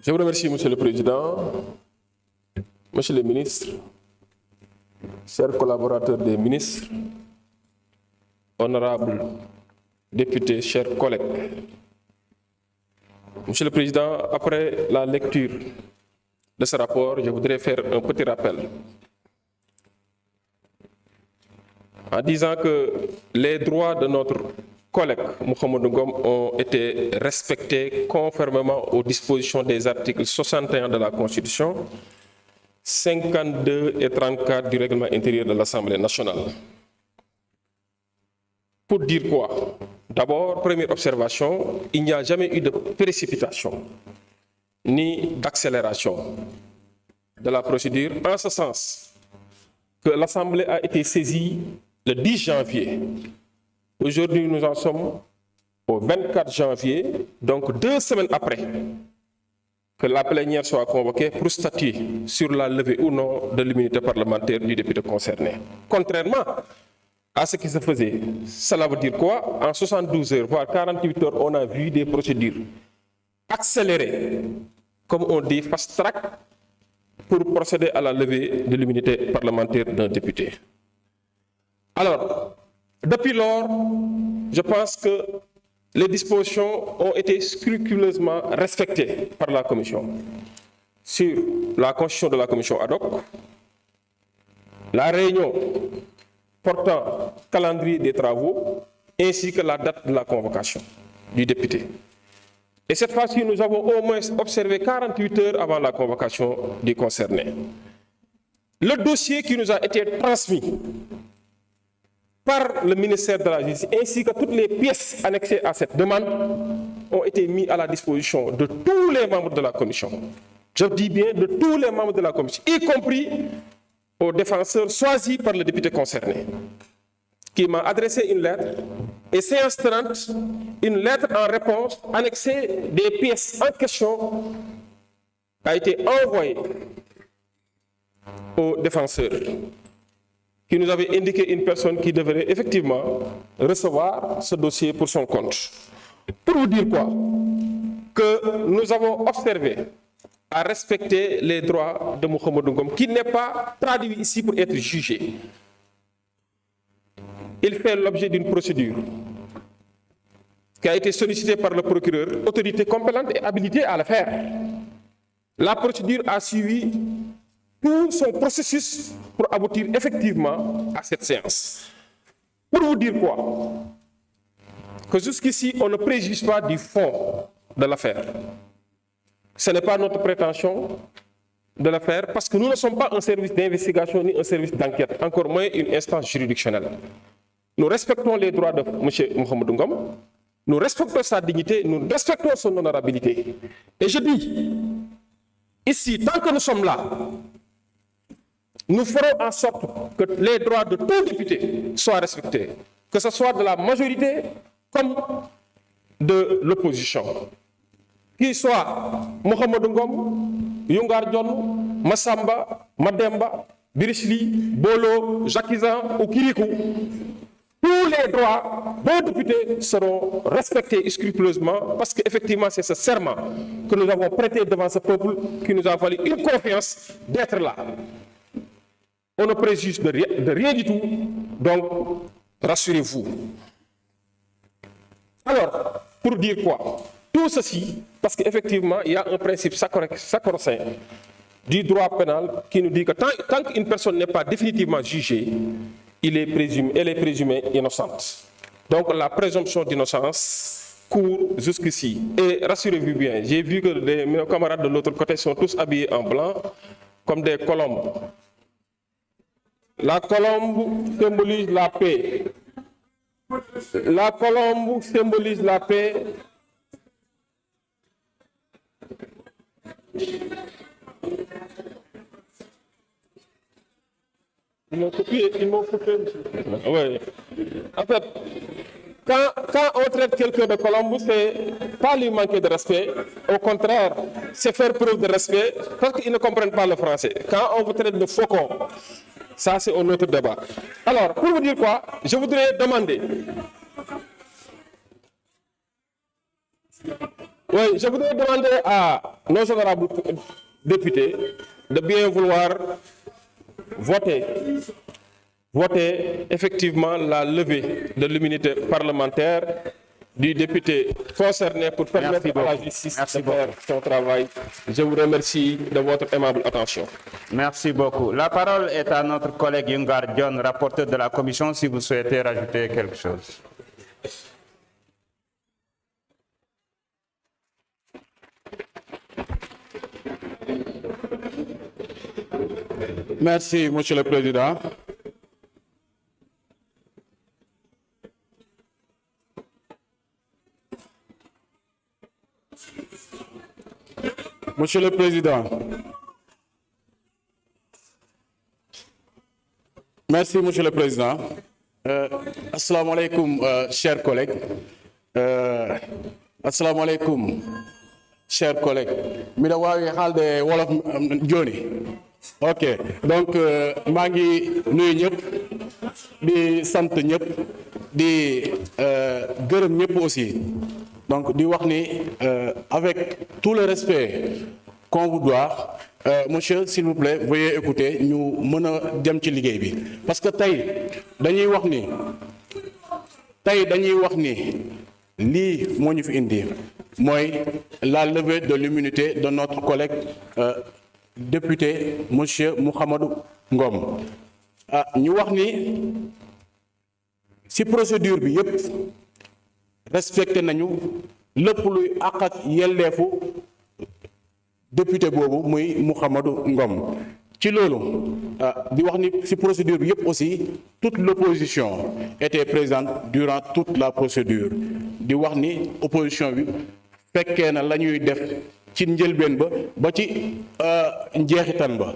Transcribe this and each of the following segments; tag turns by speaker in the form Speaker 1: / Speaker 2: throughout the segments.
Speaker 1: Je vous remercie, Monsieur le Président, Monsieur le Ministre, chers collaborateurs des ministres, honorables députés, chers collègues. Monsieur le Président, après la lecture de ce rapport, je voudrais faire un petit rappel en disant que les droits de notre collègue Mohamedou Ngom ont été respectés conformément aux dispositions des articles 61 de la Constitution, 52 et 34 du règlement intérieur de l'Assemblée nationale. Pour dire quoi? D'abord, première observation, il n'y a jamais eu de précipitation ni d'accélération de la procédure, en ce sens que l'Assemblée a été saisie le 10 janvier. Aujourd'hui, nous en sommes au 24 janvier, donc 2 semaines après que la plénière soit convoquée pour statuer sur la levée ou non de l'immunité parlementaire du député concerné. Contrairement à ce qui se faisait, cela veut dire quoi? En 72 heures, voire 48 heures, on a vu des procédures accélérées, comme on dit, fast track, pour procéder à la levée de l'immunité parlementaire d'un député. Alors, depuis lors, je pense que les dispositions ont été scrupuleusement respectées par la Commission sur la constitution de la Commission ad hoc, la réunion portant calendrier des travaux, ainsi que la date de la convocation du député. Et cette fois-ci, nous avons au moins observé 48 heures avant la convocation du concerné. Le dossier qui nous a été transmis par le ministère de la Justice, ainsi que toutes les pièces annexées à cette demande, ont été mis à la disposition de tous les membres de la Commission. Je dis bien de tous les membres de la Commission, y compris aux défenseurs choisis par le député concerné, qui m'a adressé une lettre, et séance tenante, une lettre en réponse annexée des pièces en question a été envoyée aux défenseurs, qui nous avait indiqué une personne qui devrait effectivement recevoir ce dossier pour son compte. Pour vous dire quoi? Que nous avons observé à respecter les droits de Mohamedou Ngom, qui n'est pas traduit ici pour être jugé. Il fait l'objet d'une procédure qui a été sollicitée par le procureur, autorité compétente et habilitée à le faire. La procédure a suivi tout son processus pour aboutir effectivement à cette séance. Pour vous dire quoi? Que jusqu'ici, on ne préjuge pas du fond de l'affaire. Ce n'est pas notre prétention de le faire parce que nous ne sommes pas un service d'investigation ni un service d'enquête, encore moins une instance juridictionnelle. Nous respectons les droits de M. Mohamedou Ngom, nous respectons sa dignité, nous respectons son honorabilité. Et je dis, ici, tant que nous sommes là, nous ferons en sorte que les droits de tout député soient respectés, que ce soit de la majorité comme de l'opposition. Qu'il soit Mohamedou Ngom, Yungar Dione, Massamba, Mademba, Birishli, Bolo, Jacquizan ou Kirikou, tous les droits des députés seront respectés scrupuleusement parce qu'effectivement c'est ce serment que nous avons prêté devant ce peuple qui nous a valu une confiance d'être là. On ne préjuge de rien du tout, donc rassurez-vous. Alors, pour dire quoi? Tout ceci, parce qu'effectivement, il y a un principe sacro-saint du droit pénal qui nous dit que tant qu'une personne n'est pas définitivement jugée, elle est présumée innocente. Donc la présomption d'innocence court jusqu'ici. Et rassurez-vous bien, j'ai vu que mes camarades de l'autre côté sont tous habillés en blanc, comme des colombes. La colombe symbolise la paix. La colombe symbolise la paix. Ils m'ont copié. Oui. En fait, quand on traite quelqu'un de colombe, c'est pas lui manquer de respect. Au contraire, c'est faire preuve de respect parce qu'ils ne comprennent pas le français. Quand on vous traite de faucon, ça c'est un autre débat. Alors, pour vous dire quoi, je voudrais demander Oui, je voudrais demander à nos honorables députés de bien vouloir voter effectivement la levée de l'immunité parlementaire du député concerné pour permettre à la justice de faire son travail. Je vous remercie de votre aimable attention.
Speaker 2: Merci beaucoup. La parole est à notre collègue Yungar Dione, rapporteur de la commission, si vous souhaitez rajouter quelque chose.
Speaker 3: Merci, Monsieur le Président. Monsieur le Président, merci, Monsieur le Président. Assalamu alaikum, chers collègues. Assalamu alaikum, chers collègues. Mida wawi halde wolof joni. Ok, donc maa ngi nuyu ñëpp di sant ñëpp di gërëm ñëpp aussi. Donc di wax ni avec tout le respect qu'on vous doit, monsieur, s'il vous plaît, veuillez écouter ñu mën a dem ci liggéey bi parce que tey dañuy wax ni lii moo ñu fi indi mooy la levée de l'immunité de notre collègue député monsieur Mouhamadou Ngom. ñu wax ni ci procédure bi yépp respecté nañu lépp luy àq ak yelleefu député boobu muy Mouhamadou Ngom. ci loolu di wax ni ci procédure bi yépp aussi toute l'opposition était présente durant toute la procédure di wax ni opposition bi fekkee na la ñuy def ci njëlbeen ba ci njeexitan ba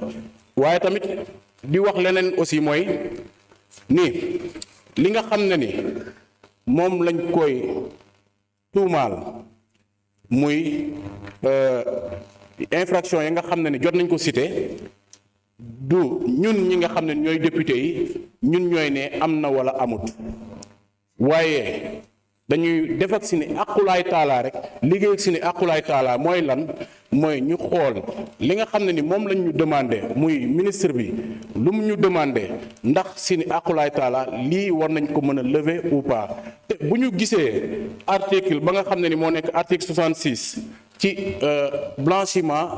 Speaker 3: waaye tamit di wax leneen aussi mooy ni li nga xam ne ni moom lañ koy tuumaal muy infraction yi nga xam ne ni jot nañ ko cité du ñun ñi nga xam ne ñooy député yi ñun ñooy ne am na wala amut waaye dañuy def ak si ni aqulaay taalaa rek liggéey ak si ni aqulaay taalaa mooy lan mooy ñu xool li nga xam ne ni moom lañ ñu demandé muy ministre bi lu mu ñu demandé ndax si ni aqulaay taalaa lii war nañ ko mën a lever ou pas te bu ñu gisee article ba nga xam ne ni moo nekk article 66 ci blanchiment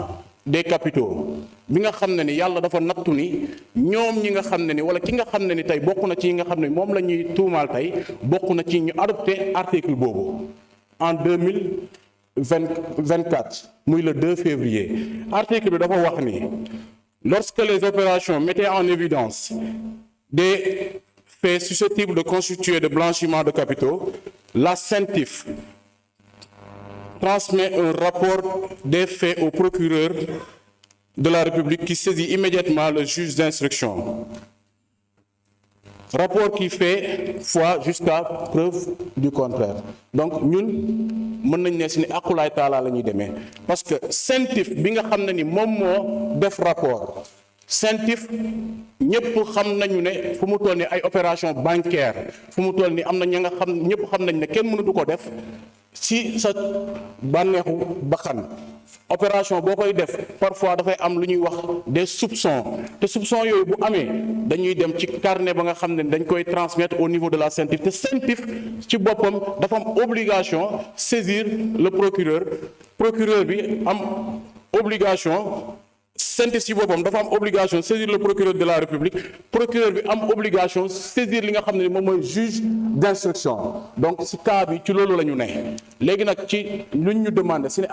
Speaker 3: des capitaux bi nga xam ne ni yàlla dafa nattu ni ñoom ñi nga xam ne ni wala ki nga xam ne ni tey bokk na ci yi nga xam ne moom la ñuy tuumaal tey bokk na ci ñu adopté article boobu en 2024 muy le 2 février article bi dafa wax ni lorsque les opérations mettaient en évidence des faits susceptibles de constituer de blanchiment de capitaux, la CENTIF transmet un rapport des faits au procureur de la République qui saisit immédiatement le juge d'instruction. Rapport qui fait foi jusqu'à preuve du contraire. Donc ñun mën nañ ne si ni aqulaay taala la ñuy demee parce que CENTIF bi nga xam ne ni moom moo def rapport CENTIF ñëpp xam nañu ne fu mu toll ni ay opération bancaire fu mu toll ni am na ña nga xam ñëpp xam nañ ne kenn mënatu ko def si sa bànneexu bakkan opération boo koy def parfois dafay am lu ñuy wax des soupçons te soupçons yooyu bu amee dañuy dem ci carnet ba nga xam ne dañ koy transmettre au niveau de la CENTIF te CENTIF ci boppam dafa am obligation saisir le procureur bi am obligation CENTIF ci boppam dafa am obligation saisir le procureur de la République procureur bi am obligation saisir li nga xam ne moom mooy juge d'instruction donc ci cas bi ci loolu la ñu ne léegi nag ci luñ ñu demandé si ne